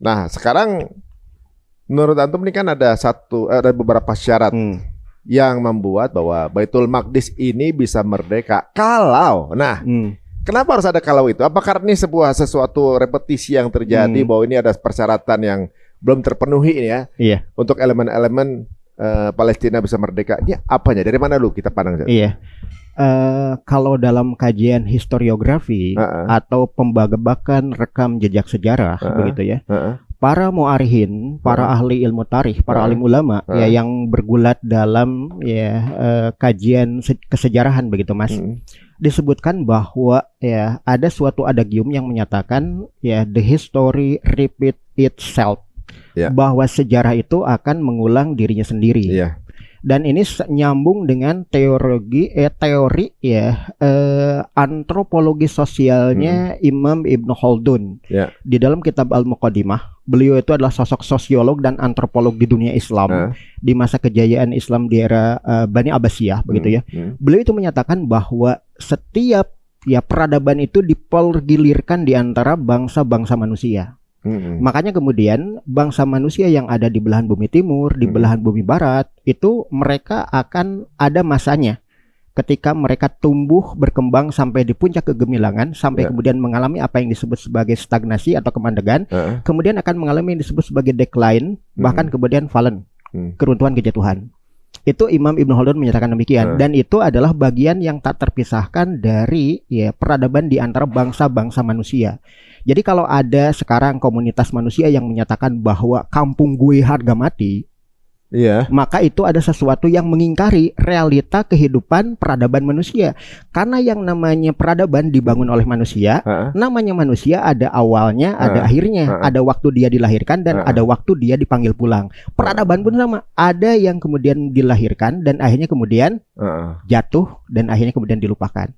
Nah, sekarang menurut antum ini kan ada beberapa syarat yang membuat bahwa Baitul Maqdis ini bisa merdeka kalau. Nah, kenapa harus ada kalau itu? Apa karena ini sesuatu repetisi yang terjadi bahwa ini ada persyaratan yang belum terpenuhi ya? Iya. Untuk elemen-elemen Palestina bisa merdeka. Ini apanya? Dari mana lu kita pandang? Iya. Kalau dalam kajian historiografi atau pembagian rekam jejak sejarah begitu ya, para mu'arikhin, para ahli ilmu tarikh, para alim ulama ya yang bergulat dalam kajian kesejarahan begitu Mas, disebutkan bahwa ya ada suatu adagium yang menyatakan ya the history repeat itself, bahwa sejarah itu akan mengulang dirinya sendiri. Dan ini nyambung dengan teori antropologi sosialnya Imam Ibn Khaldun. Di dalam kitab Al-Muqaddimah, beliau itu adalah sosok sosiolog dan antropolog di dunia Islam di masa kejayaan Islam di era Bani Abbasiyah begitu ya. Beliau itu menyatakan bahwa setiap peradaban itu dipergilirkan di antara bangsa-bangsa manusia. Makanya kemudian bangsa manusia yang ada di belahan bumi timur, di belahan bumi barat, itu mereka akan ada masanya ketika mereka tumbuh berkembang sampai di puncak kegemilangan, sampai kemudian mengalami apa yang disebut sebagai stagnasi atau kemandegan, kemudian akan mengalami yang disebut sebagai decline, bahkan kemudian fallen, keruntuhan, kejatuhan. Itu Imam Ibn Khaldun menyatakan demikian, dan itu adalah bagian yang tak terpisahkan dari peradaban di antara bangsa-bangsa manusia. Jadi kalau ada sekarang komunitas manusia yang menyatakan bahwa kampung gue harga mati, maka itu ada sesuatu yang mengingkari realita kehidupan peradaban manusia. Karena yang namanya peradaban dibangun oleh manusia, namanya manusia ada awalnya, ada akhirnya, ada waktu dia dilahirkan dan ada waktu dia dipanggil pulang. Peradaban pun sama, ada yang kemudian dilahirkan dan akhirnya kemudian jatuh dan akhirnya kemudian dilupakan.